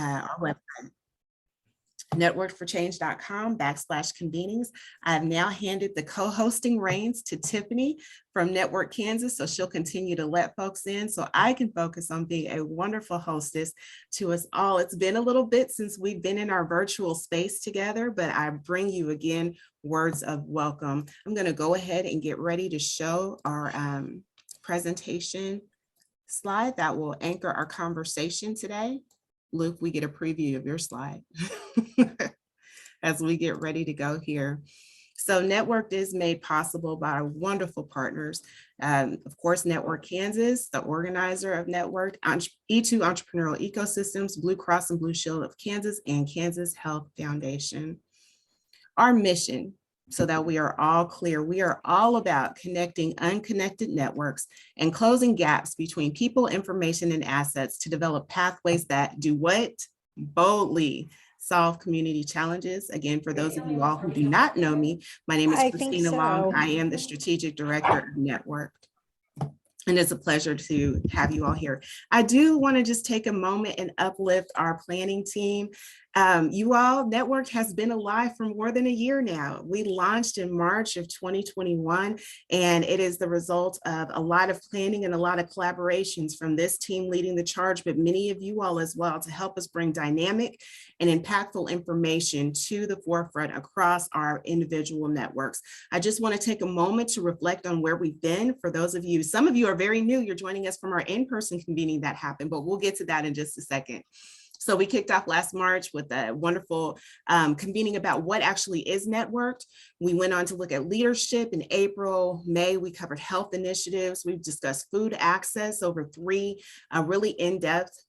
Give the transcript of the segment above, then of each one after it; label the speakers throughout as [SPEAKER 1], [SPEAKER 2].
[SPEAKER 1] our website, networkedforchange.com/convenings. I've now handed the co-hosting reins to Tiffany from NetWorked Kansas, so she'll continue to let folks in so I can focus on being a wonderful hostess to us all. It's been a little bit since we've been in our virtual space together, but I bring you again words of welcome. I'm going to go ahead and get ready to show our presentation slide that will anchor our conversation today. Luke, we get a preview of your slide as we get ready to go here. So NetWorked is made possible by our wonderful partners. Of course, NetWorked Kansas, the organizer of NetWorked, E2 Entrepreneurial Ecosystems, Blue Cross and Blue Shield of Kansas, and Kansas Health Foundation. Our mission, so that we are all clear, we are all about connecting unconnected networks and closing gaps between people, information, and assets to develop pathways that do what? Boldly solve community challenges. Again, for those of you all who do not know me, my name is Christina Long. I am the Strategic Director of NetWorked. And it's a pleasure to have you all here. I do want to just take a moment and uplift our planning team. You all, NetWorked has been alive for more than a year now. We launched in March of 2021, and it is the result of a lot of planning and a lot of collaborations from this team leading the charge, but many of you all as well, to help us bring dynamic and impactful information to the forefront across our individual networks. I just want to take a moment to reflect on where we've been. For those of you, some of you are very new, you're joining us from our in-person convening that happened, but we'll get to that in just a second. So we kicked off last March with a wonderful convening about what actually is NetWorked. We went on to look at leadership in April. May, we covered health initiatives. We've discussed food access over 3 really in-depth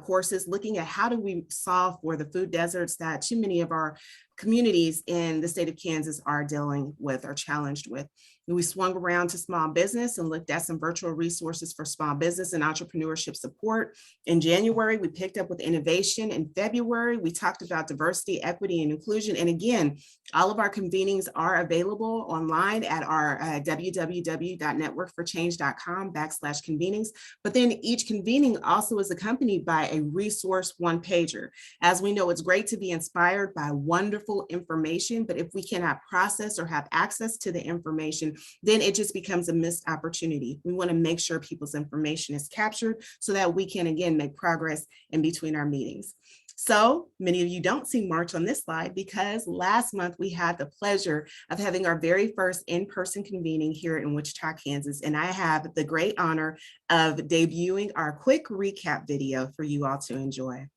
[SPEAKER 1] courses looking at how do we solve for the food deserts that too many of our communities in the state of Kansas are dealing with or challenged with. We swung around to small business and looked at some virtual resources for small business and entrepreneurship support. In January, we picked up with innovation. In February, we talked about diversity, equity, and inclusion. And again, all of our convenings are available online at our www.networkedforchange.com/convenings. But then each convening also is accompanied by a resource one-pager. As we know, it's great to be inspired by wonderful information, but if we cannot process or have access to the information, then it just becomes a missed opportunity. We want to make sure people's information is captured so that we can, again, make progress in between our meetings. So many of you don't see March on this slide because last month we had the pleasure of having our very first in-person convening here in Wichita, Kansas. And I have the great honor of debuting our quick recap video for you all to enjoy.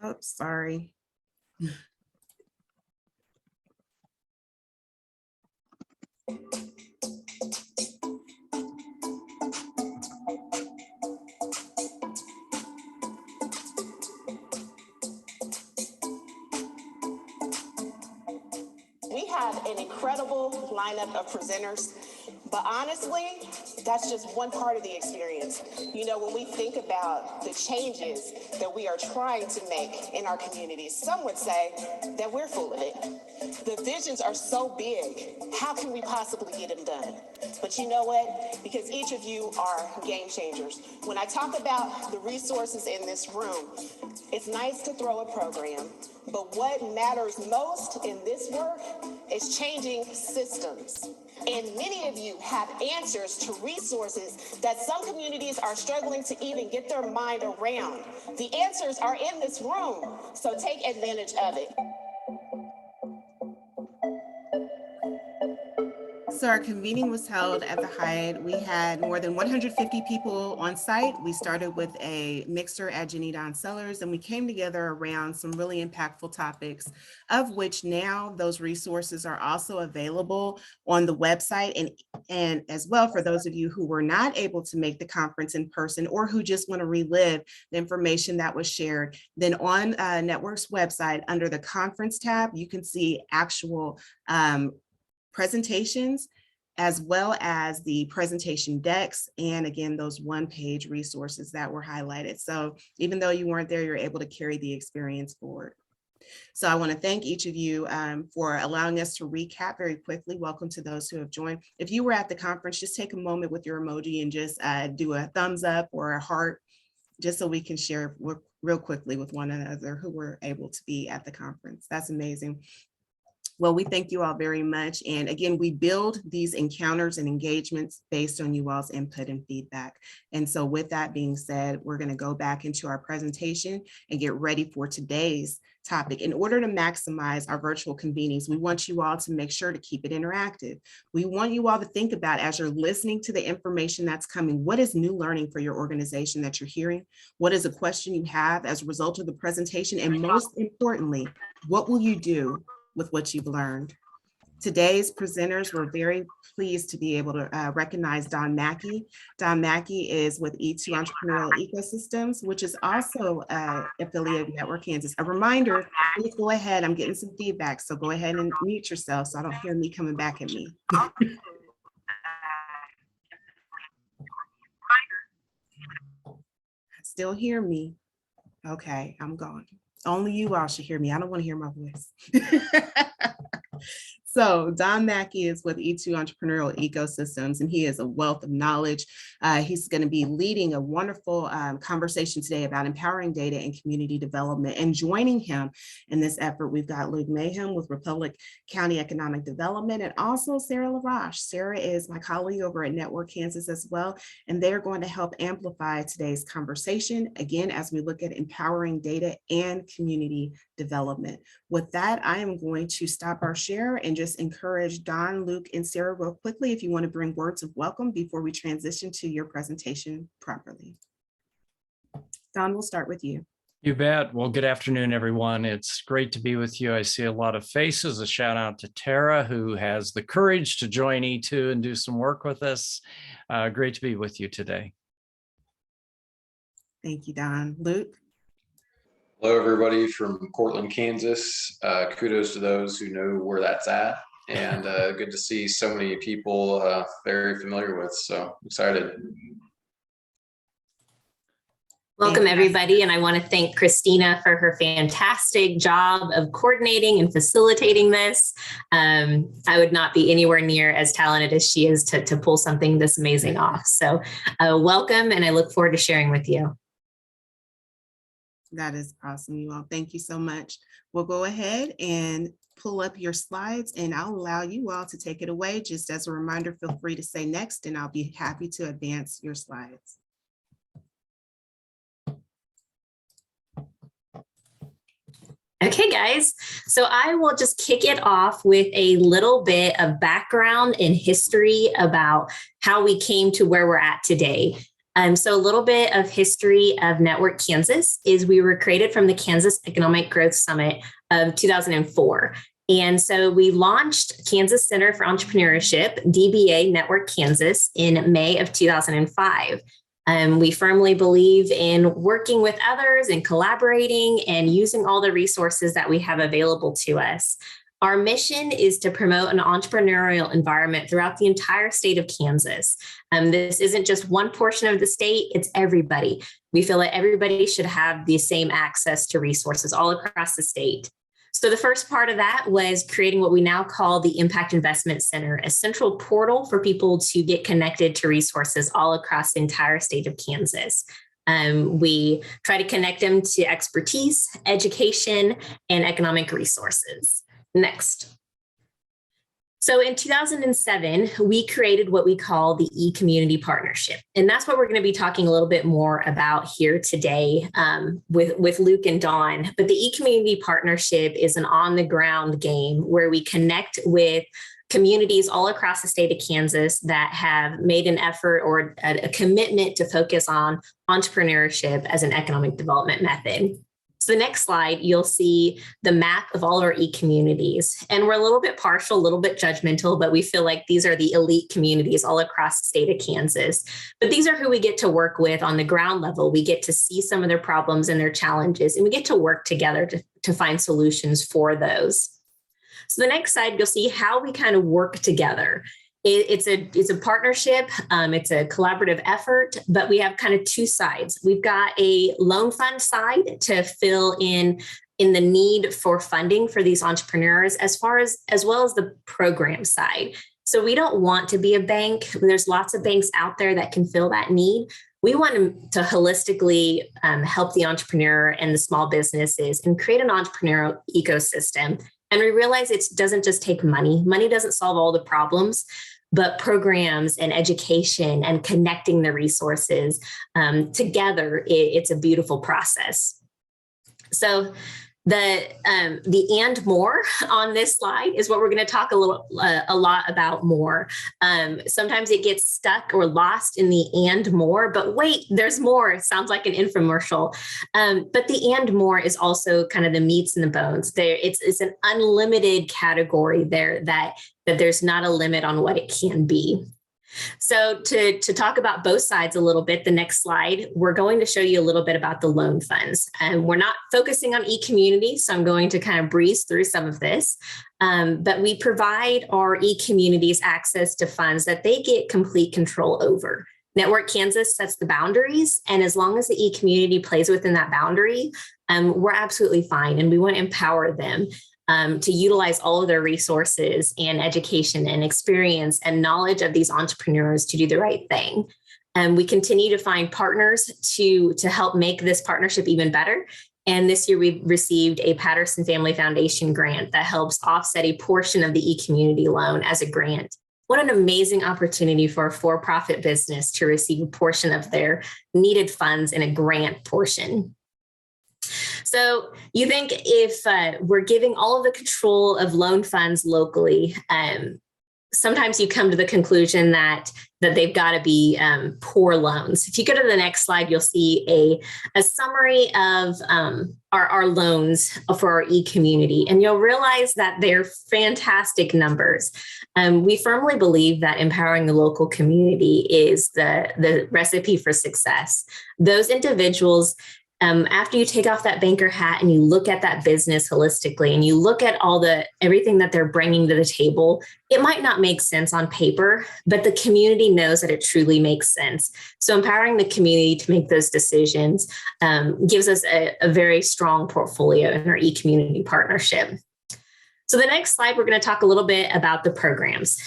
[SPEAKER 1] Oh, sorry.
[SPEAKER 2] We have an incredible lineup of presenters, but honestly, that's just one part of the experience. You know, when we think about the changes that we are trying to make in our communities, some would say that we're full of it. The visions are so big, how can we possibly get them done? But you know what? Because each of you are game changers. When I talk about the resources in this room, it's nice to throw a program, but what matters most in this work is changing systems. And many of you have answers to resources that some communities are struggling to even get their mind around. The answers are in this room, so take advantage of it.
[SPEAKER 1] So our convening was held at the Hyatt. We had more than 150 people on site. We started with a mixer at Jenny Don Cellars, and we came together around some really impactful topics, of which now those resources are also available on the website. And as well, for those of you who were not able to make the conference in person or who just want to relive the information that was shared, then on NetWork's website, under the conference tab, you can see actual presentations, as well as the presentation decks, and again, those one-page resources that were highlighted. So even though you weren't there, you're able to carry the experience forward. So I want to thank each of you for allowing us to recap very quickly. Welcome to those who have joined. If you were at the conference, just take a moment with your emoji and just do a thumbs up or a heart, just so we can share real quickly with one another who were able to be at the conference. That's amazing. Well, we thank you all very much. And again, we build these encounters and engagements based on you all's input and feedback. And so with that being said, we're going to go back into our presentation and get ready for today's topic. In order to maximize our virtual convenings, we want you all to make sure to keep it interactive. We want you all to think about, as you're listening to the information that's coming, what is new learning for your organization that you're hearing? What is a question you have as a result of the presentation? And most importantly, what will you do with what you've learned? Today's presenters, we're very pleased to be able to recognize Don Mackey. Don Mackey is with E2 Entrepreneurial Ecosystems, which is also affiliate of NetWorked Kansas. A reminder, please go ahead. I'm getting some feedback, so go ahead and mute yourself so I don't hear me coming back at me. Still hear me? Okay, I'm gone. Only you all should hear me. I don't want to hear my voice. So Don Mackey is with E2 Entrepreneurial Ecosystems, and he is a wealth of knowledge. He's going to be leading a wonderful conversation today about empowering data and community development. And joining him in this effort, we've got Luke Mayhem with Republic County Economic Development, and also Sarah LaRoche. Sarah is my colleague over at NetWorked Kansas as well, and they're going to help amplify today's conversation, again, as we look at empowering data and community development. With that, I am going to stop our share and just encourage Don, Luke, and Sarah real quickly if you want to bring words of welcome before we transition to your presentation properly. Don, we'll start with you.
[SPEAKER 3] You bet. Well, good afternoon, everyone. It's great to be with you. I see a lot of faces. A shout out to Tara, who has the courage to join E2 and do some work with us. Great to be with you today.
[SPEAKER 1] Thank you, Don. Luke?
[SPEAKER 4] Hello, everybody from Cortland, Kansas. Kudos to those who know where that's at, and good to see so many people very familiar with, so excited.
[SPEAKER 5] Welcome, everybody, and I want to thank Christina for her fantastic job of coordinating and facilitating this. I would not be anywhere near as talented as she is to pull something this amazing off. So welcome, and I look forward to sharing with you.
[SPEAKER 1] That is awesome, you all. Thank you so much. We'll go ahead and pull up your slides, and I'll allow you all to take it away. Just as a reminder, feel free to say next, and I'll be happy to advance your slides.
[SPEAKER 5] Okay, guys, so I will just kick it off with a little bit of background and history about how we came to where we're at today. So a little bit of history of NetWorked Kansas is we were created from the Kansas Economic Growth Summit of 2004. And so we launched Kansas Center for Entrepreneurship, DBA NetWorked Kansas, in May of 2005. We firmly believe in working with others and collaborating and using all the resources that we have available to us. Our mission is to promote an entrepreneurial environment throughout the entire state of Kansas. This isn't just one portion of the state, it's everybody. We feel that everybody should have the same access to resources all across the state. So the first part of that was creating what we now call the Impact Investment Center, a central portal for people to get connected to resources all across the entire state of Kansas. We try to connect them to expertise, education, and economic resources. Next. So in 2007, we created what we call the E-Community Partnership. And that's what we're going to be talking a little bit more about here today with Luke and Dawn. But the E-Community Partnership is an on-the-ground game where we connect with communities all across the state of Kansas that have made an effort or a commitment to focus on entrepreneurship as an economic development method. So the next slide, you'll see the map of all of our e-communities. And we're a little bit partial, a little bit judgmental, but we feel like these are the elite communities all across the state of Kansas. But these are who we get to work with on the ground level. We get to see some of their problems and their challenges, and we get to work together to find solutions for those. So the next slide, you'll see how we kind of work together. It's a partnership, it's a collaborative effort, but we have kind of two sides. We've got a loan fund side to fill in in the need for funding for these entrepreneurs as well as the program side. So we don't want to be a bank. There's lots of banks out there that can fill that need. We want to holistically help the entrepreneur and the small businesses and create an entrepreneurial ecosystem. And we realize it doesn't just take money. Money doesn't solve all the problems, but programs and education and connecting the resources together, it's a beautiful process. So the and more on this slide is what we're going to talk a lot about more. Sometimes it gets stuck or lost in the and more, but wait, there's more. It sounds like an infomercial. But the and more is also kind of the meats and the bones. There, it's an unlimited category there that there's not a limit on what it can be. So to talk about both sides a little bit, the next slide, we're going to show you a little bit about the loan funds. And we're not focusing on e-community, so I'm going to kind of breeze through some of this. But we provide our e-communities access to funds that they get complete control over. NetWorked Kansas sets the boundaries, and as long as the e-community plays within that boundary, we're absolutely fine, and we want to empower them to utilize all of their resources and education and experience and knowledge of these entrepreneurs to do the right thing. And we continue to find partners to help make this partnership even better. And this year we've received a Patterson Family Foundation grant that helps offset a portion of the e-community loan as a grant. What an amazing opportunity for a for-profit business to receive a portion of their needed funds in a grant portion. So you think if we're giving all of the control of loan funds locally, sometimes you come to the conclusion that they've got to be poor loans. If you go to the next slide, you'll see a summary of our loans for our e-community, and you'll realize that they're fantastic numbers. We firmly believe that empowering the local community is the recipe for success. Those individuals, after you take off that banker hat and you look at that business holistically and you look at everything that they're bringing to the table, it might not make sense on paper, but the community knows that it truly makes sense. So empowering the community to make those decisions gives us a very strong portfolio in our e-community partnership. So the next slide, we're going to talk a little bit about the programs.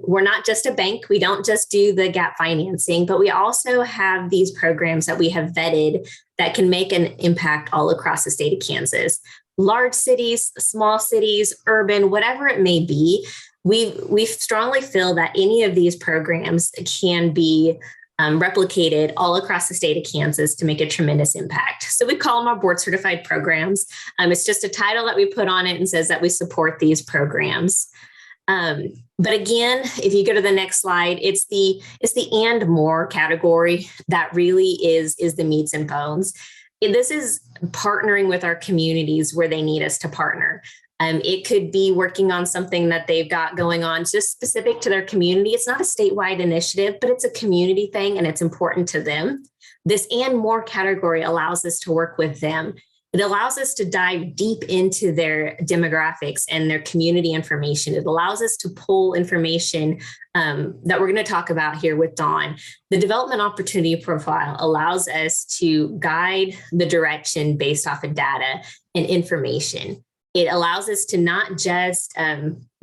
[SPEAKER 5] We're not just a bank. We don't just do the gap financing, but we also have these programs that we have vetted that can make an impact all across the state of Kansas. Large cities, small cities, urban, whatever it may be, we strongly feel that any of these programs can be replicated all across the state of Kansas to make a tremendous impact. So we call them our board certified programs. It's just a title that we put on it and says that we support these programs. But again, if you go to the next slide, it's the and more category that really is the meats and bones. This is partnering with our communities where they need us to partner. It could be working on something that they've got going on just specific to their community. It's not a statewide initiative, but it's a community thing and it's important to them. This and more category allows us to work with them. It allows us to dive deep into their demographics and their community information. It allows us to pull information that we're going to talk about here with Dawn. The development opportunity profile allows us to guide the direction based off of data and information. It allows us to not just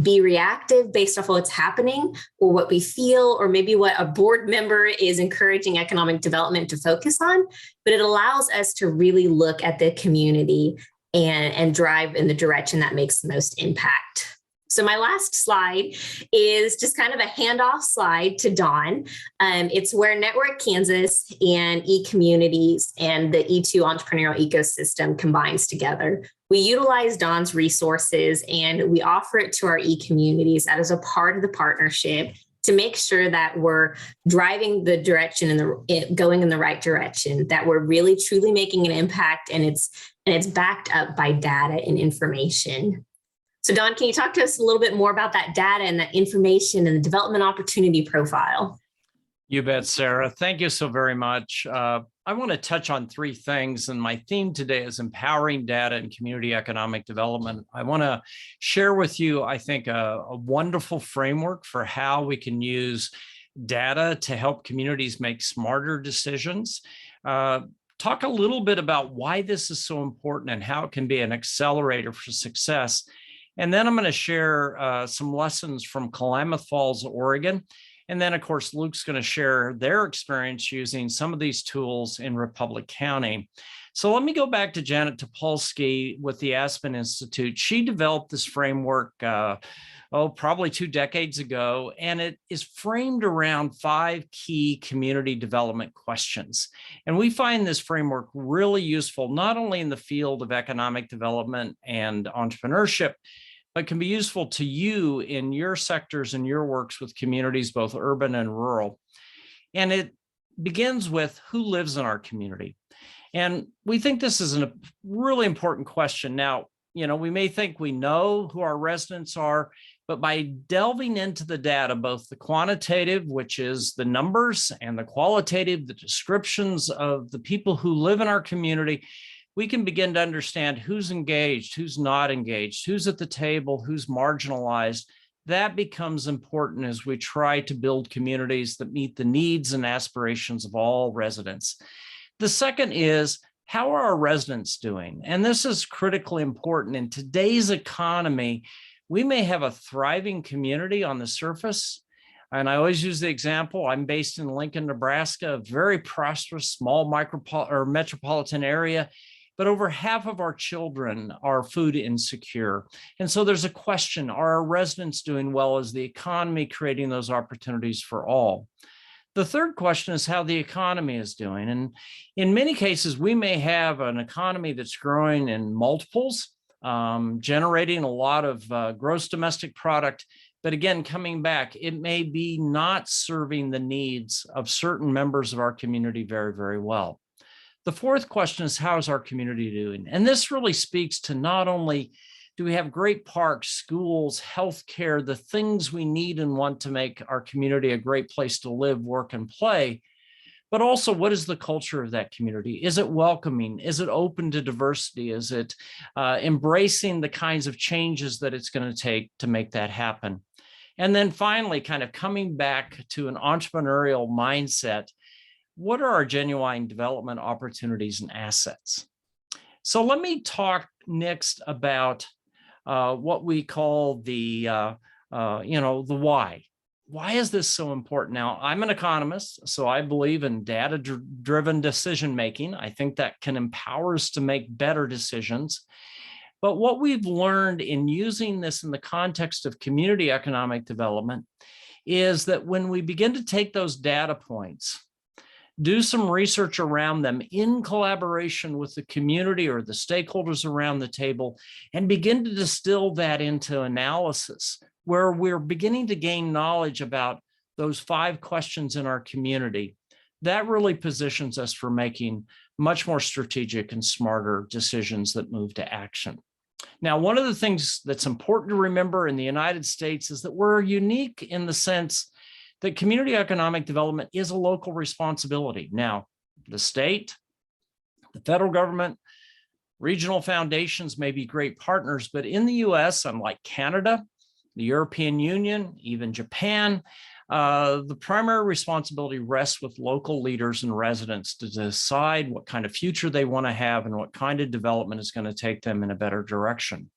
[SPEAKER 5] be reactive based off of what's happening or what we feel, or maybe what a board member is encouraging economic development to focus on, but it allows us to really look at the community and drive in the direction that makes the most impact. So my last slide is just kind of a handoff slide to Dawn. It's where NetWorked Kansas and e-communities and the E2 entrepreneurial ecosystem combines together. We utilize Dawn's resources and we offer it to our e-communities as a part of the partnership to make sure that we're driving the direction and going in the right direction, that we're really truly making an impact, and it's backed up by data and information. So Dawn, can you talk to us a little bit more about that data and that information and the development opportunity profile?
[SPEAKER 3] You bet, Sarah. Thank you so very much. I want to touch on three things, and my theme today is empowering data and community economic development. I want to share with you, I think, a wonderful framework for how we can use data to help communities make smarter decisions. talk a little bit about why this is so important and how it can be an accelerator for success. And then I'm going to share some lessons from Klamath Falls, Oregon. And then, of course, Luke's going to share their experience using some of these tools in Republic County. So let me go back to Janet Topolsky with the Aspen Institute. She developed this framework, probably 2 decades ago, and it is framed around 5 key community development questions. And we find this framework really useful, not only in the field of economic development and entrepreneurship, but can be useful to you in your sectors and your works with communities, both urban and rural. And it begins with who lives in our community. And we think this is a really important question. Now, we may think we know who our residents are, but by delving into the data, both the quantitative, which is the numbers, and the qualitative, the descriptions of the people who live in our community, we can begin to understand who's engaged, who's not engaged, who's at the table, who's marginalized. That becomes important as we try to build communities that meet the needs and aspirations of all residents. The second is, how are our residents doing? And this is critically important. In today's economy, we may have a thriving community on the surface. And I always use the example, I'm based in Lincoln, Nebraska, a very prosperous, small metropolitan area. But over half of our children are food insecure. And so there's a question, are our residents doing well? Is the economy creating those opportunities for all? The third question is how the economy is doing. And in many cases, we may have an economy that's growing in multiples, generating a lot of gross domestic product. But again, coming back, it may be not serving the needs of certain members of our community very, very well. The fourth question is, how is our community doing? And this really speaks to not only do we have great parks, schools, healthcare, the things we need and want to make our community a great place to live, work, and play, but also what is the culture of that community? Is it welcoming? Is it open to diversity? Is it embracing the kinds of changes that it's going to take to make that happen? And then finally, kind of coming back to an entrepreneurial mindset, what are our genuine development opportunities and assets? So let me talk next about what we call the why. Why is this so important? Now, I'm an economist, so I believe in data-driven decision-making. I think that can empower us to make better decisions. But what we've learned in using this in the context of community economic development is that when we begin to take those data points, do some research around them in collaboration with the community or the stakeholders around the table, and begin to distill that into analysis where we're beginning to gain knowledge about those 5 questions in our community. That really positions us for making much more strategic and smarter decisions that move to action. Now, one of the things that's important to remember in the United States is that we're unique in the sense that community economic development is a local responsibility. Now, the state, the federal government, regional foundations may be great partners, but in the US, unlike Canada, the European Union, even Japan, the primary responsibility rests with local leaders and residents to decide what kind of future they want to have and what kind of development is going to take them in a better direction.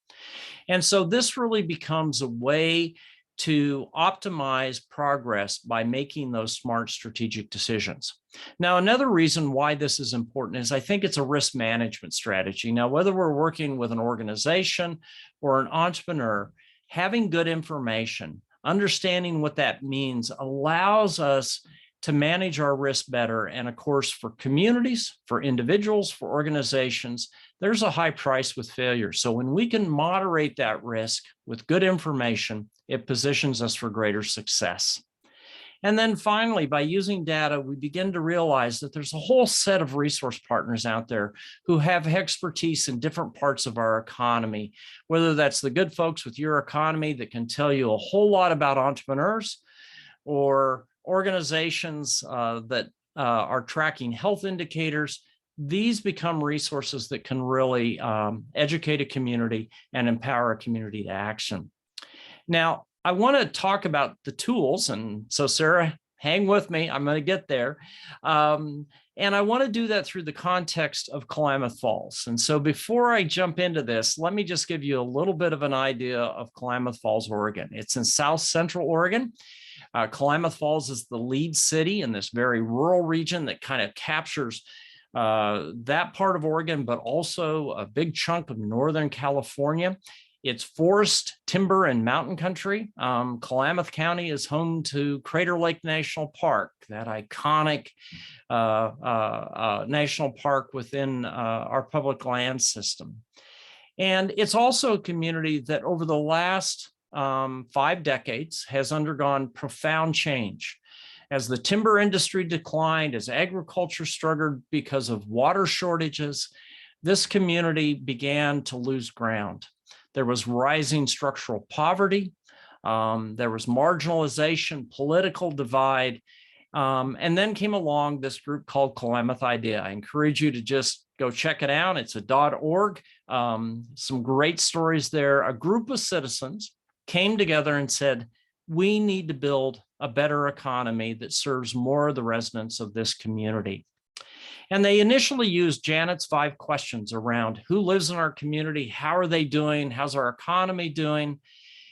[SPEAKER 3] And so this really becomes a way to optimize progress by making those smart strategic decisions. Now, another reason why this is important is I think it's a risk management strategy. Now, whether we're working with an organization or an entrepreneur, having good information, understanding what that means allows us to manage our risk better. And of course, for communities, for individuals, for organizations, there's a high price with failure. So when we can moderate that risk with good information, it positions us for greater success. And then finally, by using data, we begin to realize that there's a whole set of resource partners out there who have expertise in different parts of our economy, whether that's the good folks with your economy that can tell you a whole lot about entrepreneurs, or organizations that are tracking health indicators. These become resources that can really educate a community and empower a community to action. Now, I want to talk about the tools. And so, Sarah, Hang with me. I'm going to get there. And I want to do that through the context of Klamath Falls. And so before I jump into this, let me just give you a little bit of an idea of Klamath Falls, Oregon. It's in South Central Oregon. Klamath Falls is the lead city in this very rural region that kind of captures that part of Oregon, but also a big chunk of Northern California. It's forest, timber, and mountain country. Klamath County is home to Crater Lake National Park, that iconic national park within our public land system. And it's also a community that over the last 5 decades has undergone profound change. As the timber industry declined, as agriculture struggled because of water shortages, this community began to lose ground. There was rising structural poverty, there was marginalization, political divide, and then came along this group called Klamath Idea. I encourage you to just go check it out. It's a .org. Some great stories there. A group of citizens came together and said, we need to build a better economy that serves more of the residents of this community. And they initially used Janet's 5 questions around who lives in our community, how are they doing, how's our economy doing?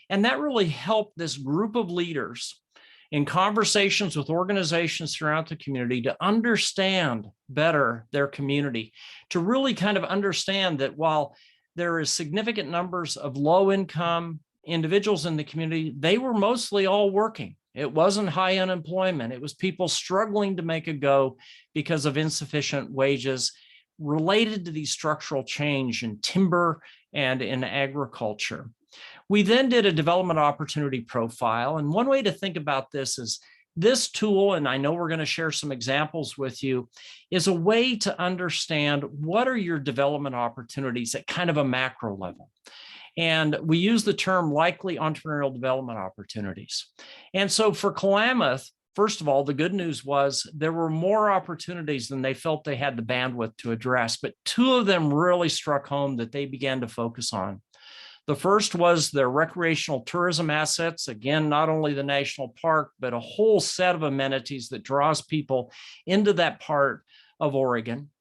[SPEAKER 3] And that really helped this group of leaders in conversations with organizations throughout the community to understand better their community, to really kind of understand that while there is significant numbers of low-income individuals in the community, they were mostly all working. It wasn't high unemployment. It was people struggling to make a go because of insufficient wages related to these structural change in timber and in agriculture. We then did a development opportunity profile. And one way to think about this is this tool, and I know we're going to share some examples with you, is a way to understand what are your development opportunities at kind of a macro level. And we use the term likely entrepreneurial development opportunities. And so for Klamath, first of all, the good news was there were more opportunities than they felt they had the bandwidth to address, but 2 of them really struck home that they began to focus on. The first was their recreational tourism assets. Again, not only the national park, but a whole set of amenities that draws people into that part of Oregon.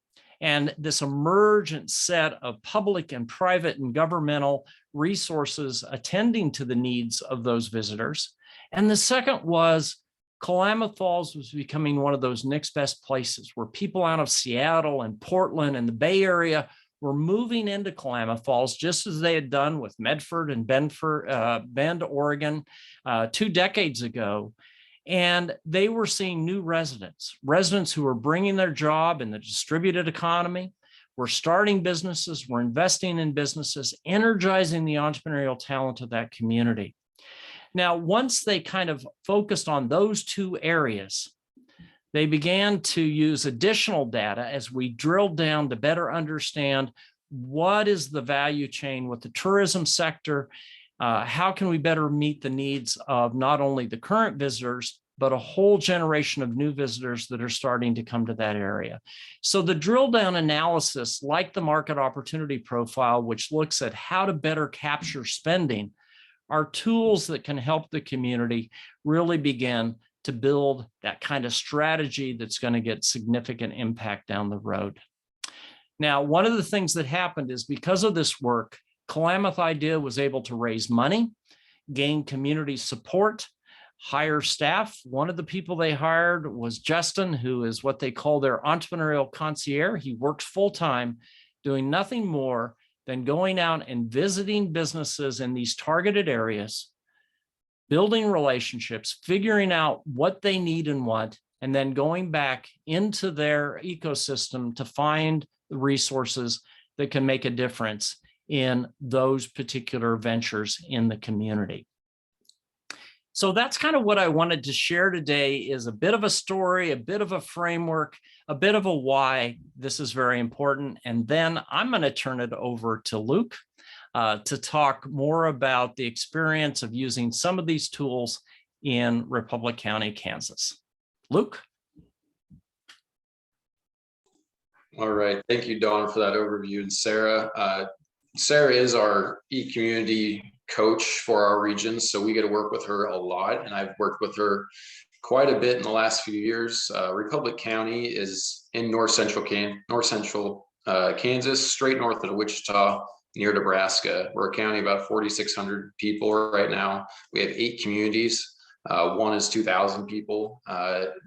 [SPEAKER 3] And this emergent set of public and private and governmental resources attending to the needs of those visitors. And the second was Klamath Falls was becoming one of those next best places where people out of Seattle and Portland and the Bay Area were moving into Klamath Falls, just as they had done with Medford and Bend, Oregon, 2 decades ago. And they were seeing new residents who were bringing their job in the distributed economy, were starting businesses, were investing in businesses, energizing the entrepreneurial talent of that community. Now, once they kind of focused on those 2 areas, they began to use additional data as we drilled down to better understand what is the value chain with the tourism sector. How can we better meet the needs of not only the current visitors, but a whole generation of new visitors that are starting to come to that area? So the drill down analysis, like the market opportunity profile, which looks at how to better capture spending, are tools that can help the community really begin to build that kind of strategy that's going to get significant impact down the road. Now, one of the things that happened is because of this work, Klamath Idea was able to raise money, gain community support, hire staff. One of the people they hired was Justin, who is what they call their entrepreneurial concierge. He works full-time, doing nothing more than going out and visiting businesses in these targeted areas, building relationships, figuring out what they need and want, and then going back into their ecosystem to find the resources that can make a difference in those particular ventures in the community. So that's kind of what I wanted to share today, is a bit of a story, a bit of a framework, a bit of a why this is very important. And then I'm going to turn it over to Luke to talk more about the experience of using some of these tools in Republic County, Kansas. Luke?
[SPEAKER 4] All right. Thank you, Dawn, for that overview. And Sarah. Sarah is our e-community coach for our region, so we get to work with her a lot. And I've worked with her quite a bit in the last few years. Republic County is in north central Kansas, straight north of Wichita, near Nebraska. We're a county about 4,600 people right now. We have 8 communities. One is 2,000 people.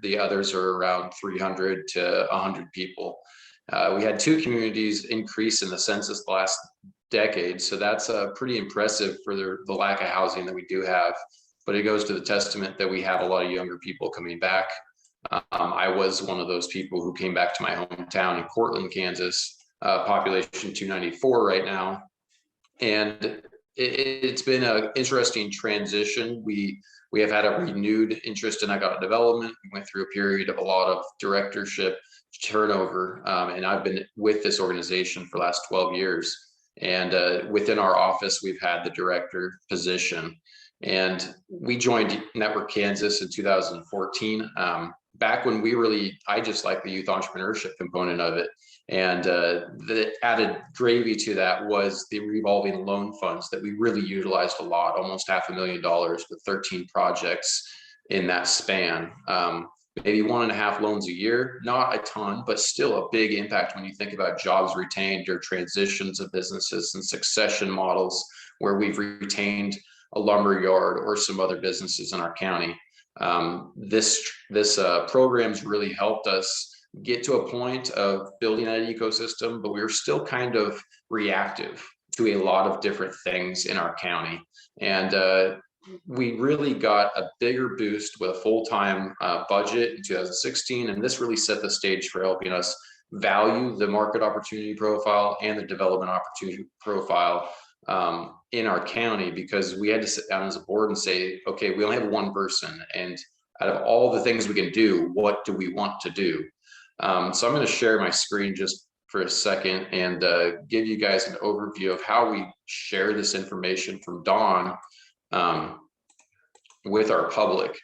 [SPEAKER 4] The others are around 300 to 100 people. We had 2 communities increase in the census the last decade, so that's pretty impressive for the lack of housing that we do have. But it goes to the testament that we have a lot of younger people coming back. I was one of those people who came back to my hometown in Cortland, Kansas, population 294 right now. And it's been an interesting transition. We have had a renewed interest in economic development. We went through a period of a lot of directorship turnover, and I've been with this organization for the last 12 years. And within our office, we've had the director position. And we joined NetWorked Kansas in 2014. Back when I just like the youth entrepreneurship component of it. And the added gravy to that was the revolving loan funds that we really utilized a lot, almost $500,000 with 13 projects in that span. Maybe 1.5 loans a year, not a ton, but still a big impact when you think about jobs retained or transitions of businesses and succession models where we've retained a lumber yard or some other businesses in our county. This program's really helped us get to a point of building an ecosystem, but we were still kind of reactive to a lot of different things in our county. And we really got a bigger boost with a full-time budget in 2016, and this really set the stage for helping us value the market opportunity profile and the development opportunity profile in our county, because we had to sit down as a board and say, okay, we only have one person, and out of all the things we can do, what do we want to do? So I'm going to share my screen just for a second and give you guys an overview of how we share this information from Dawn with our public.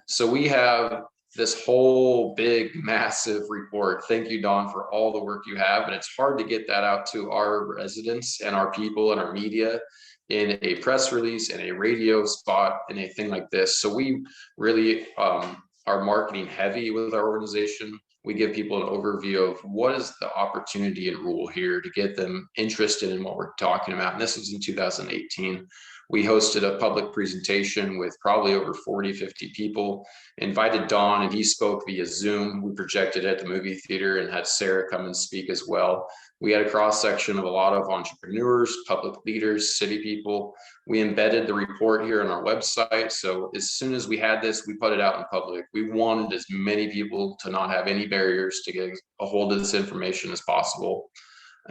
[SPEAKER 4] So we have this whole big, massive report. Thank you, Dawn, for all the work you have. And it's hard to get that out to our residents and our people and our media in a press release and a radio spot and a thing like this. So we really are marketing heavy with our organization. We give people an overview of what is the opportunity and rule here to get them interested in what we're talking about. And this was in 2018. We hosted a public presentation with probably over 40, 50 people, invited Don, and he spoke via Zoom. We projected at the movie theater and had Sarah come and speak as well. We had a cross section of a lot of entrepreneurs, public leaders, city people. We embedded the report here on our website. So as soon as we had this, we put it out in public. We wanted as many people to not have any barriers to get a hold of this information as possible.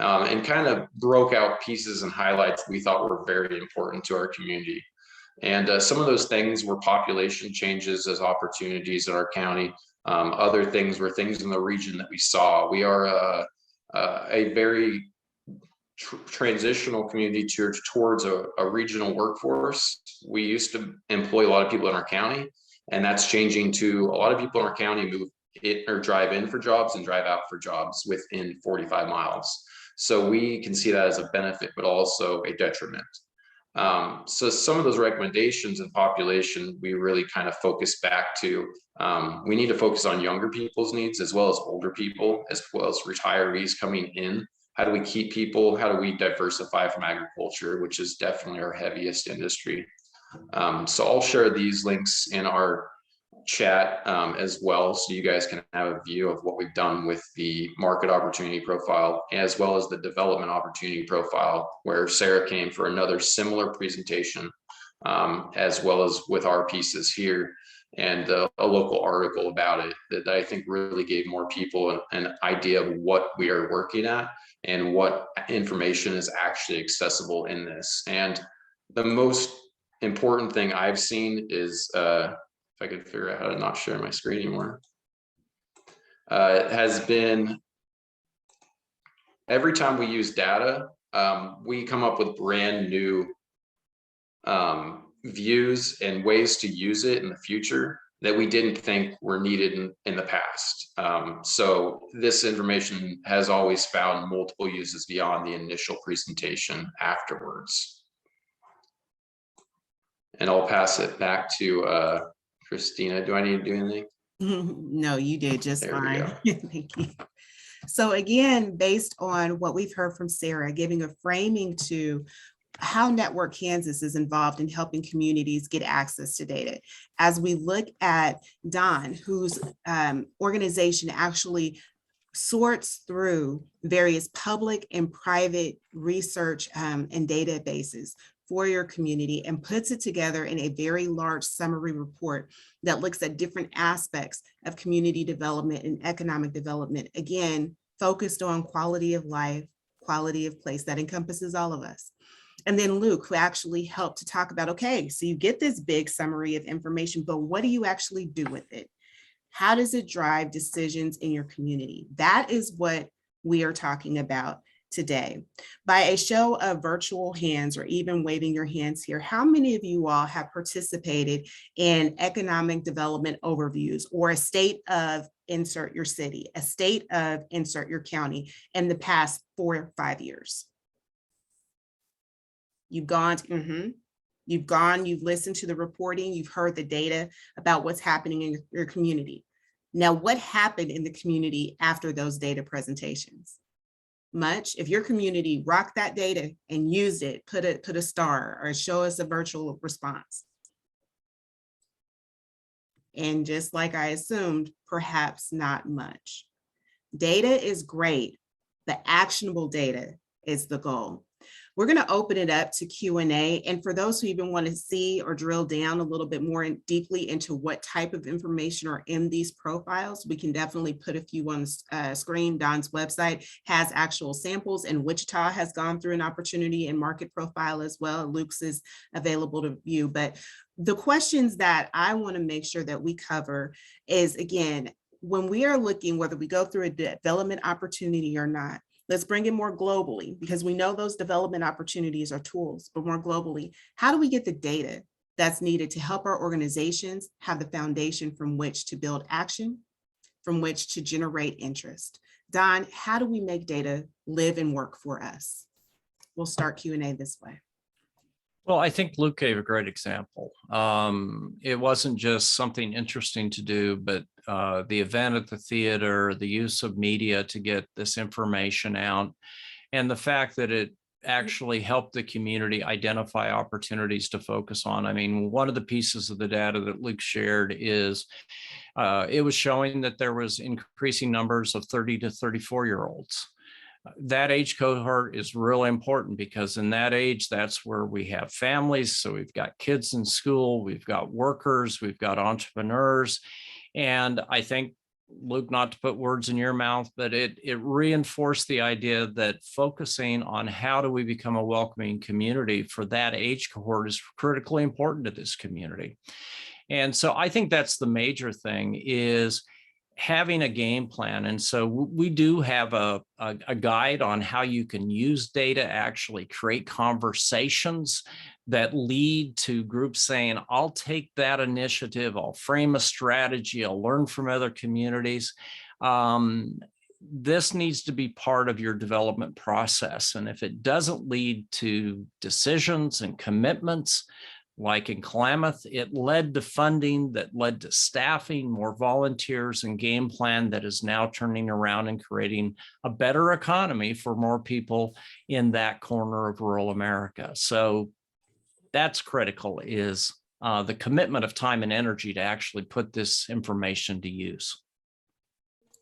[SPEAKER 4] And kind of broke out pieces and highlights we thought were very important to our community. And some of those things were population changes as opportunities in our county. Other things were things in the region that we saw. We are a very transitional community towards a regional workforce. We used to employ a lot of people in our county, and that's changing to a lot of people in our county move it or drive in for jobs and drive out for jobs within 45 miles. So we can see that as a benefit, but also a detriment. So some of those recommendations in population, we really kind of focus back to, we need to focus on younger people's needs as well as older people, as well as retirees coming in. How do we keep people? How do we diversify from agriculture, which is definitely our heaviest industry? So I'll share these links in our chat as well, so you guys can have a view of what we've done with the market opportunity profile, as well as the development opportunity profile, where Sarah came for another similar presentation, as well as with our pieces here, and a local article about it that I think really gave more people an idea of what we are working at and what information is actually accessible in this. And the most important thing I've seen is if I could figure out how to not share my screen anymore, it has been every time we use data, we come up with brand new views and ways to use it in the future that we didn't think were needed in the past. So this information has always found multiple uses beyond the initial presentation afterwards. And I'll pass it back to Christina. Do I need to do anything?
[SPEAKER 1] No, you did just
[SPEAKER 4] There we
[SPEAKER 1] fine.
[SPEAKER 4] go.
[SPEAKER 1] Thank you. So again, based on what we've heard from Sarah, giving a framing to how Network Kansas is involved in helping communities get access to data. As we look at Don, whose organization actually sorts through various public and private research and databases for your community and puts it together in a very large summary report that looks at different aspects of community development and economic development. Again, focused on quality of life, quality of place, that encompasses all of us. And then Luke, who actually helped to talk about, okay, so you get this big summary of information, but what do you actually do with it? How does it drive decisions in your community? That is what we are talking about today. By a show of virtual hands or even waving your hands here, how many of you all have participated in economic development overviews or a state of insert your city, a state of insert your county in the past 4 or 5 years? You've gone, you've listened to the reporting, you've heard the data about what's happening in your community. Now, what happened in the community after those data presentations? Much. If your community rocked that data and used it, put a star or show us a virtual response. And just like I assumed, perhaps not much. Data is great. The actionable data is the goal. We're going to open it up to Q&A. And for those who even want to see or drill down a little bit more deeply into what type of information are in these profiles, we can definitely put a few on the screen. Don's website has actual samples, and Wichita has gone through an opportunity and market profile as well. Luke's is available to view. But the questions that I want to make sure that we cover is, again, when we are looking, whether we go through a development opportunity or not, let's bring it more globally, because we know those development opportunities are tools, but more globally, how do we get the data that's needed to help our organizations have the foundation from which to build action, from which to generate interest? Don, how do we make data live and work for us? We'll start Q&A this way.
[SPEAKER 3] Well, I think Luke gave a great example. It wasn't just something interesting to do, but the event at the theater, the use of media to get this information out, and the fact that it actually helped the community identify opportunities to focus on. I mean, one of the pieces of the data that Luke shared is it was showing that there was increasing numbers of 30 to 34-year-olds. That age cohort is really important because in that age, that's where we have families. So we've got kids in school, we've got workers, we've got entrepreneurs. And I think, Luke, not to put words in your mouth, but it reinforced the idea that focusing on how do we become a welcoming community for that age cohort is critically important to this community. And so I think that's the major thing, is having a game plan. And so we do have a guide on how you can use data, actually create conversations that lead to groups saying, I'll take that initiative, I'll frame a strategy, I'll learn from other communities. This needs to be part of your development process. And if it doesn't lead to decisions and commitments, like in Klamath, it led to funding that led to staffing, more volunteers, and game plan that is now turning around and creating a better economy for more people in that corner of rural America. So that's critical, is the commitment of time and energy to actually put this information to use.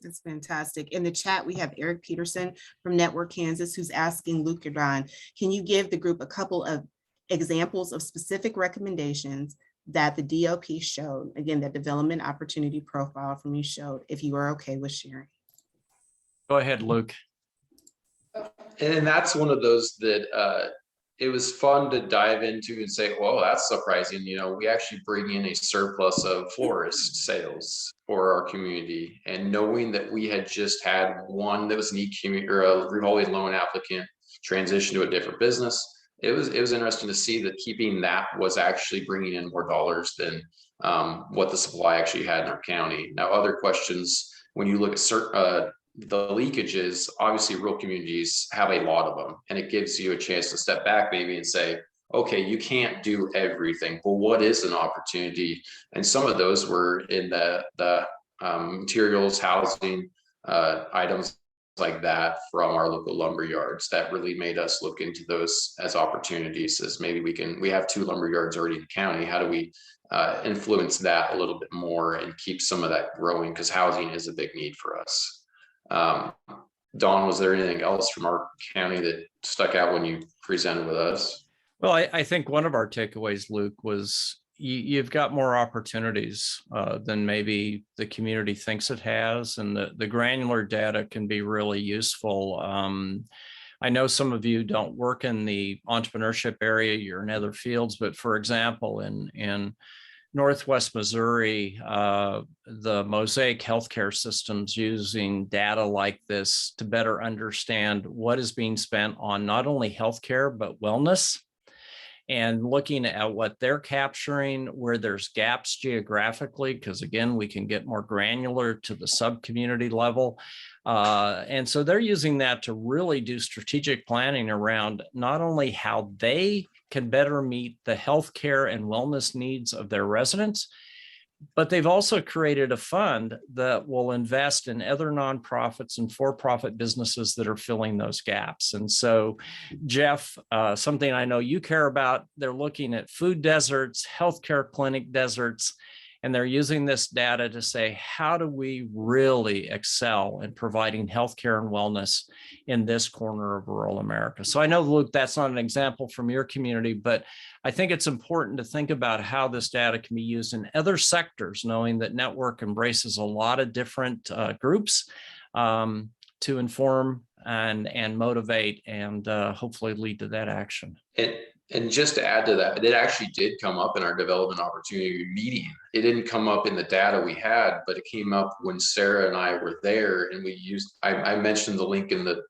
[SPEAKER 1] That's fantastic. In the chat, we have Eric Peterson from NetWorked Kansas, who's asking Luke or Don, can you give the group a couple of examples of specific recommendations that the DOP showed, again, that development opportunity profile from you showed, if you are okay with sharing?
[SPEAKER 3] Go ahead, Luke.
[SPEAKER 4] And that's one of those that it was fun to dive into and say, well, that's surprising. You know, we actually bring in a surplus of florist sales for our community. And knowing that we had just had one that was an e-community or a revolving loan applicant transition to a different business, it was interesting to see that keeping that was actually bringing in more dollars than what the supply actually had in our county. Now, other questions, when you look at the leakages, obviously rural communities have a lot of them, and it gives you a chance to step back maybe and say, okay, you can't do everything. Well, what is an opportunity? And some of those were in the materials, housing, items like that from our local lumber yards that really made us look into those as opportunities. As maybe we have 2 lumber yards already in the county. How do we influence that a little bit more and keep some of that growing? Because housing is a big need for us. Dawn, was there anything else from our county that stuck out when you presented with us?
[SPEAKER 3] Well, I think one of our takeaways, Luke, was you've got more opportunities than maybe the community thinks it has, and the granular data can be really useful. I know some of you don't work in the entrepreneurship area, you're in other fields, but for example, in Northwest Missouri, the Mosaic healthcare systems using data like this to better understand what is being spent on not only healthcare, but wellness, and looking at what they're capturing, where there's gaps geographically, because again, we can get more granular to the sub-community level. And so they're using that to really do strategic planning around not only how they can better meet the healthcare and wellness needs of their residents, but they've also created a fund that will invest in other nonprofits and for-profit businesses that are filling those gaps. And so, Jeff, something I know you care about, they're looking at food deserts, healthcare clinic deserts, and they're using this data to say, how do we really excel in providing healthcare and wellness in this corner of rural America? So I know, Luke, that's not an example from your community, but I think it's important to think about how this data can be used in other sectors, knowing that NetWorked embraces a lot of different groups to inform and motivate and hopefully lead to that action.
[SPEAKER 4] And just to add to that, it actually did come up in our development opportunity meeting. It didn't come up in the data we had, but it came up when Sarah and I were there, and we used, I mentioned the link in the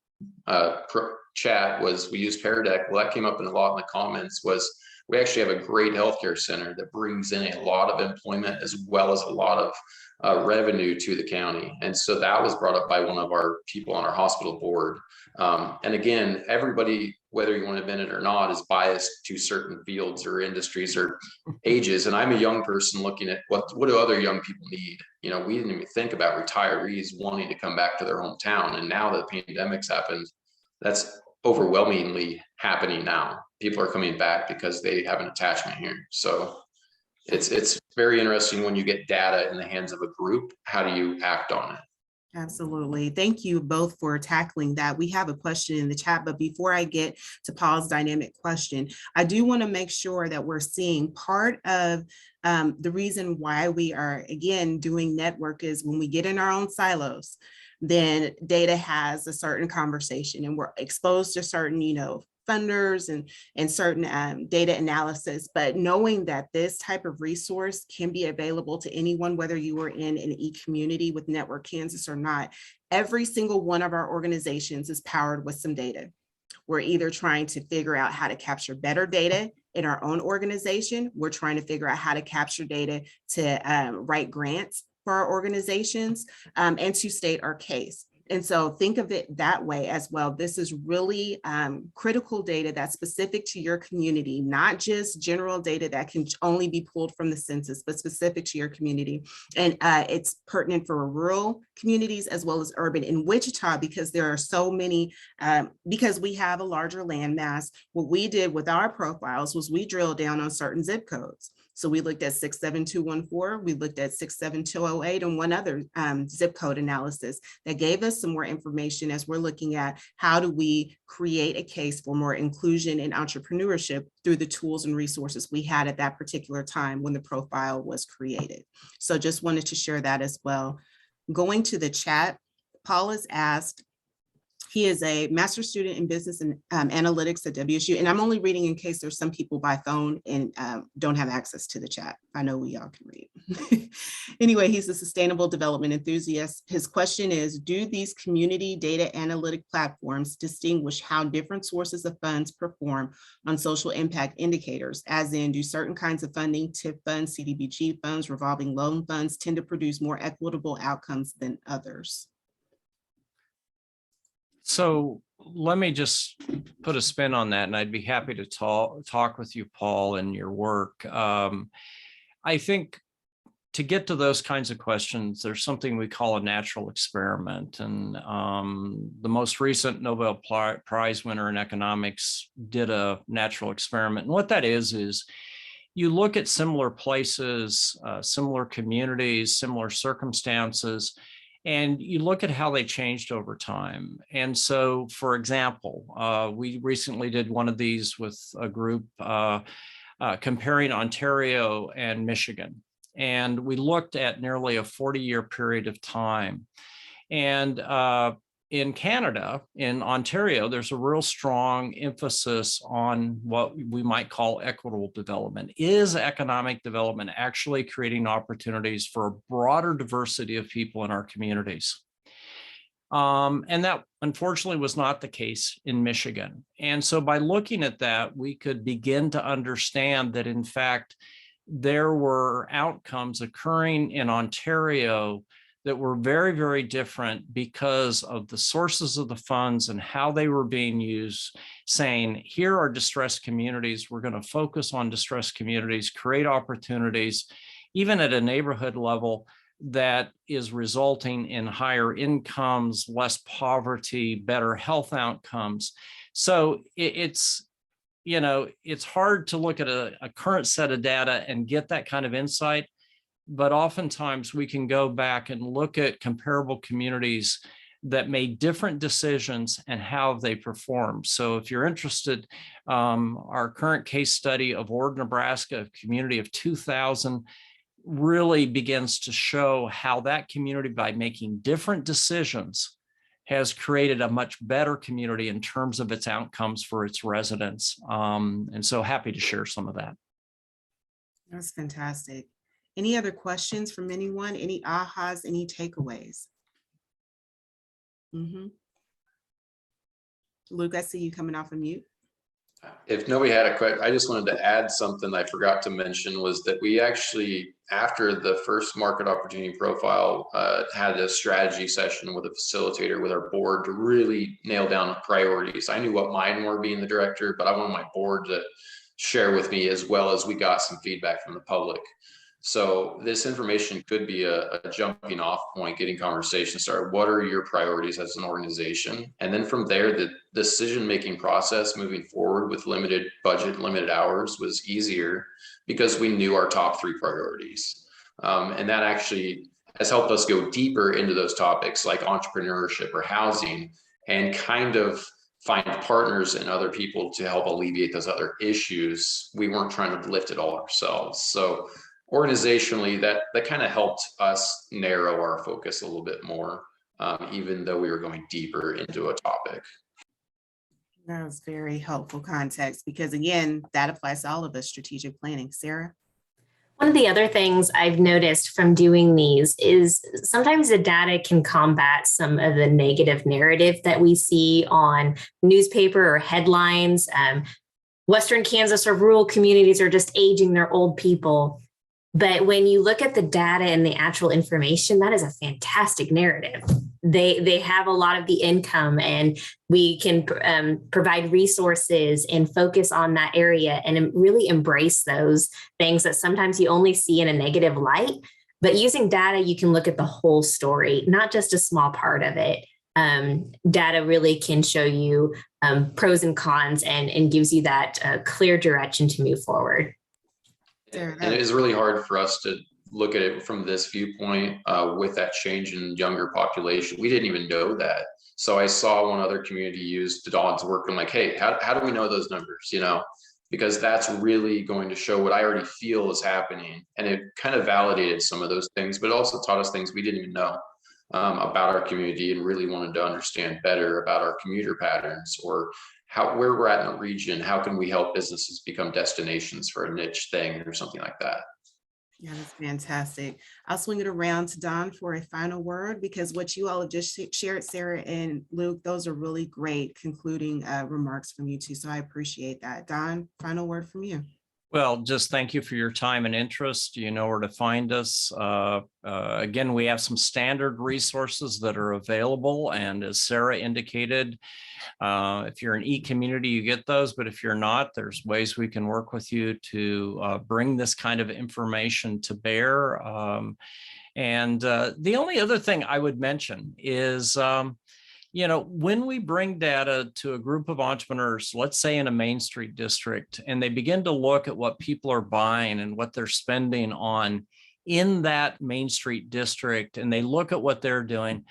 [SPEAKER 4] chat, was we used Paradeck. Well, that came up in a lot in the comments, was we actually have a great healthcare center that brings in a lot of employment as well as a lot of revenue to the county. And so that was brought up by one of our people on our hospital board. And again, everybody, whether you want to admit it or not, is biased to certain fields or industries or ages. And I'm a young person looking at what do other young people need? You know, we didn't even think about retirees wanting to come back to their hometown. And now that the pandemic's happened, that's overwhelmingly happening now. People are coming back because they have an attachment here. So it's very interesting when you get data in the hands of a group. How do you act on it?
[SPEAKER 1] Absolutely. Thank you both for tackling that. We have a question in the chat, but before I get to Paul's dynamic question, I do want to make sure that we're seeing part of the reason why we are, again, doing NetWorked is when we get in our own silos, then data has a certain conversation and we're exposed to certain, funders and certain data analysis, but knowing that this type of resource can be available to anyone, whether you are in an e-community with NetWorked Kansas or not, every single one of our organizations is powered with some data. We're either trying to figure out how to capture better data in our own organization. We're trying to figure out how to capture data to write grants for our organizations and to state our case. And so think of it that way as well. This is really critical data that's specific to your community, not just general data that can only be pulled from the census, but specific to your community. And it's pertinent for rural communities as well as urban. In Wichita, because there are so many, because we have a larger landmass, what we did with our profiles was we drilled down on certain zip codes. So we looked at 67214, we looked at 67208 and one other zip code analysis that gave us some more information as we're looking at how do we create a case for more inclusion and entrepreneurship through the tools and resources we had at that particular time when the profile was created. So just wanted to share that as well. Going to the chat, Paul has asked, he is a master's student in business and analytics at WSU. And I'm only reading in case there's some people by phone and don't have access to the chat. I know we all can read. Anyway, he's a sustainable development enthusiast. His question is, do these community data analytic platforms distinguish how different sources of funds perform on social impact indicators? As in, do certain kinds of funding, TIF funds, CDBG funds, revolving loan funds tend to produce more equitable outcomes than others?
[SPEAKER 3] So let me just put a spin on that, and I'd be happy to talk with you, Paul, and your work. I think to get to those kinds of questions, there's something we call a natural experiment. And the most recent Nobel Prize winner in economics did a natural experiment. And what that is you look at similar places, similar communities, similar circumstances, and you look at how they changed over time. And so, for example, we recently did one of these with a group comparing Ontario and Michigan. And we looked at nearly a 40-year period of time. And in Canada, in Ontario, there's a real strong emphasis on what we might call equitable development. Is economic development actually creating opportunities for a broader diversity of people in our communities? And that unfortunately was not the case in Michigan. And so by looking at that, we could begin to understand that, in fact, there were outcomes occurring in Ontario that were very, very different because of the sources of the funds and how they were being used, saying, here are distressed communities. We're going to focus on distressed communities, create opportunities, even at a neighborhood level, that is resulting in higher incomes, less poverty, better health outcomes. So it's hard to look at a current set of data and get that kind of insight, but oftentimes we can go back and look at comparable communities that made different decisions and how they performed. So if you're interested, our current case study of Ord, Nebraska, a community of 2,000, really begins to show how that community, by making different decisions, has created a much better community in terms of its outcomes for its residents. And so happy to share some of that.
[SPEAKER 1] That's fantastic. Any other questions from anyone? Any ahas, any takeaways? Luke, I see you coming off of mute.
[SPEAKER 4] If nobody had a question, I just wanted to add something I forgot to mention, was that we actually, after the first market opportunity profile, had a strategy session with a facilitator with our board to really nail down priorities. I knew what mine were being the director, but I wanted my board to share with me, as well as we got some feedback from the public. So this information could be a jumping off point, getting conversation started. What are your priorities as an organization? And then from there, the decision-making process moving forward with limited budget, limited hours was easier because we knew our top 3 priorities. And that actually has helped us go deeper into those topics like entrepreneurship or housing, and kind of find partners and other people to help alleviate those other issues. We weren't trying to lift it all ourselves. So organizationally, that kind of helped us narrow our focus a little bit more, even though we were going deeper into a topic.
[SPEAKER 1] That was very helpful context, because again, that applies to all of us, strategic planning. Sarah?
[SPEAKER 5] One of the other things I've noticed from doing these is sometimes the data can combat some of the negative narrative that we see on newspaper or headlines. Western Kansas or rural communities are just aging their old people. But when you look at the data and the actual information, that is a fantastic narrative. They have a lot of the income, and we can provide resources and focus on that area and really embrace those things that sometimes you only see in a negative light. But using data, you can look at the whole story, not just a small part of it. Data really can show you pros and cons, and gives you that clear direction to move forward.
[SPEAKER 4] And it is really hard for us to look at it from this viewpoint with that change in younger population. We didn't even know that. So I saw one other community use Dawn's work. I'm like, hey, how do we know those numbers? Because that's really going to show what I already feel is happening. And it kind of validated some of those things, but it also taught us things we didn't even know about our community, and really wanted to understand better about our commuter patterns, or where we're at in the region. How can we help businesses become destinations for a niche thing or something like that?
[SPEAKER 1] Yeah, that's fantastic. I'll swing it around to Don for a final word, because what you all have just shared, Sarah and Luke, those are really great concluding remarks from you two. So I appreciate that. Don, final word from you.
[SPEAKER 3] Well, just thank you for your time and interest. You know where to find us. Again, we have some standard resources that are available. And as Sarah indicated, if you're an e-community, you get those. But if you're not, there's ways we can work with you to bring this kind of information to bear. And the only other thing I would mention is, you know, when we bring data to a group of entrepreneurs, let's say in a Main Street district, and they begin to look at what people are buying and what they're spending on in that Main Street district, and they look at what they're doing,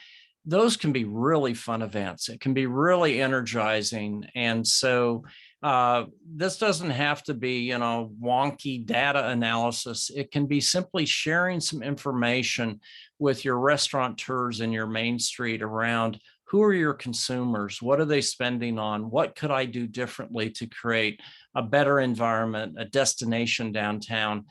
[SPEAKER 3] those can be really fun events. It can be really energizing. And so this doesn't have to be, you know, wonky data analysis. It can be simply sharing some information with your restaurateurs in your Main Street around who are your consumers? What are they spending on? What could I do differently to create a better environment, a destination downtown?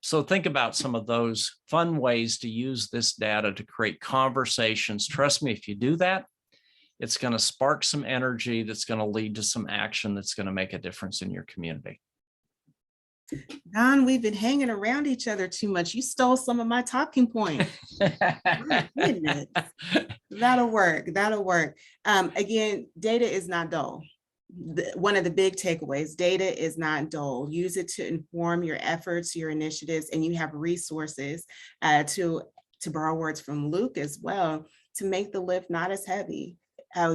[SPEAKER 3] So think about some of those fun ways to use this data to create conversations. Trust me, if you do that, it's going to spark some energy that's going to lead to some action that's going to make a difference in your community.
[SPEAKER 1] Don, we've been hanging around each other too much. You stole some of my talking points. My goodness. That'll work. That'll work. Again, data is not dull. One of the big takeaways, data is not dull. Use it to inform your efforts, your initiatives, and you have resources to borrow words from Luke as well, to make the lift not as heavy.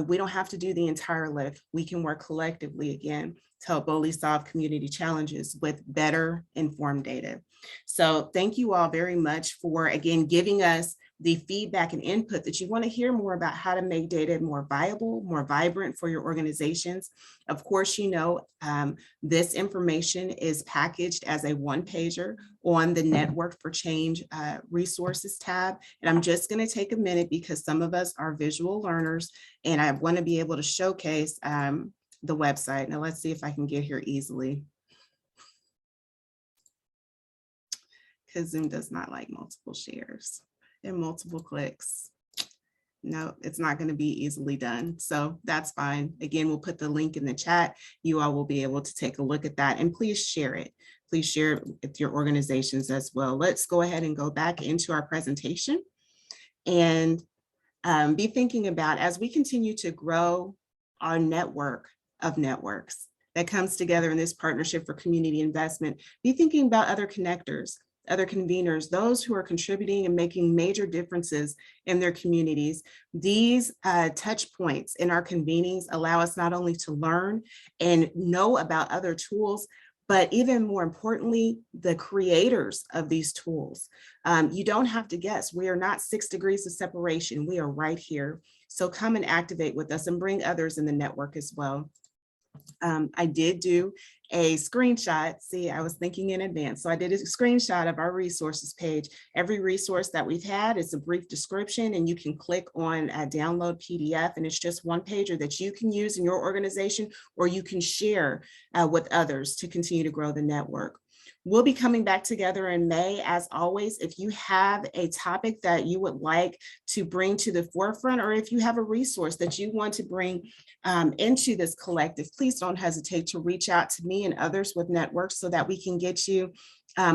[SPEAKER 1] We don't have to do the entire lift. We can work collectively again to help boldly solve community challenges with better informed data. So thank you all very much for, again, giving us the feedback and input that you want to hear more about how to make data more viable, more vibrant for your organizations. Of course, you know, this information is packaged as a one-pager on the Network for Change resources tab. And I'm just going to take a minute because some of us are visual learners and I want to be able to showcase the website. Now let's see if I can get here easily, because Zoom does not like multiple shares and multiple clicks. No, it's not going to be easily done. So that's fine. Again, we'll put the link in the chat. You all will be able to take a look at that, and please share it. Please share it with your organizations as well. Let's go ahead and go back into our presentation and be thinking about, as we continue to grow our network of networks that comes together in this partnership for community investment, be thinking about other connectors, other conveners, those who are contributing and making major differences in their communities. These touch points in our convenings allow us not only to learn and know about other tools, but even more importantly, the creators of these tools. You don't have to guess. We are not 6 degrees of separation. We are right here. So come and activate with us and bring others in the network as well. I did do a screenshot. See, I was thinking in advance. So I did a screenshot of our resources page. Every resource that we've had is a brief description, and you can click on a download PDF, and it's just one pager that you can use in your organization, or you can share with others to continue to grow the network. We'll be coming back together in May. As always, if you have a topic that you would like to bring to the forefront, or if you have a resource that you want to bring into this collective, please don't hesitate to reach out to me and others with NetWorked so that we can get you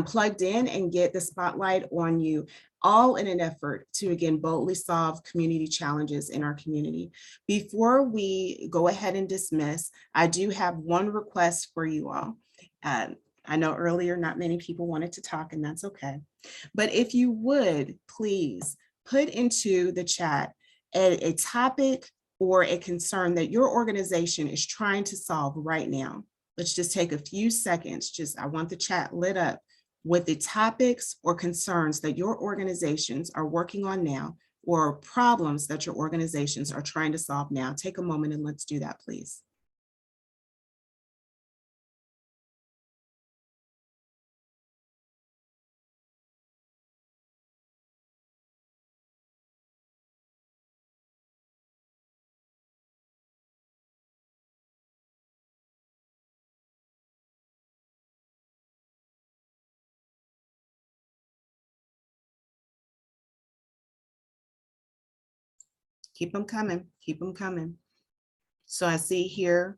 [SPEAKER 1] plugged in and get the spotlight on you, all in an effort to, again, boldly solve community challenges in our community. Before we go ahead and dismiss, I do have one request for you all. I know earlier not many people wanted to talk, and that's okay. But if you would, please put into the chat a topic or a concern that your organization is trying to solve right now. Let's just take a few seconds. I want the chat lit up with the topics or concerns that your organizations are working on now, or problems that your organizations are trying to solve now. Take a moment and let's do that, please. Keep them coming, keep them coming. So I see here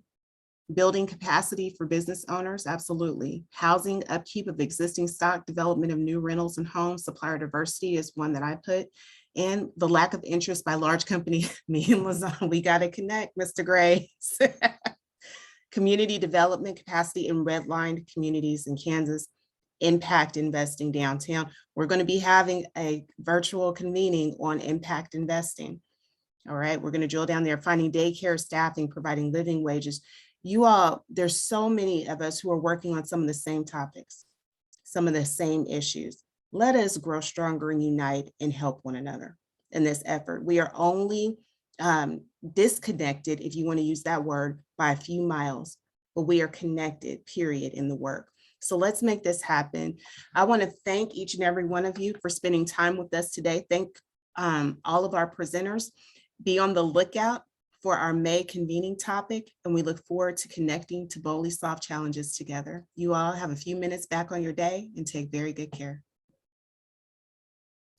[SPEAKER 1] Building capacity for business owners, absolutely. Housing, upkeep of existing stock, development of new rentals and homes, supplier diversity is one that I put. And the lack of interest by large company, me and Lazan, we got to connect, Mr. Grace. Community development capacity in redlined communities in Kansas, impact investing downtown. We're going to be having a virtual convening on impact investing. All right, we're going to drill down there, finding daycare staffing, providing living wages. You all, there's so many of us who are working on some of the same topics, some of the same issues. Let us grow stronger and unite and help one another in this effort. We are only disconnected, if you want to use that word, by a few miles, but we are connected, period, in the work. So let's make this happen. I want to thank each and every one of you for spending time with us today. Thank all of our presenters. Be on the lookout for our May convening topic, and we look forward to connecting to boldly solve challenges together. You all have a few minutes back on your day and take very good care.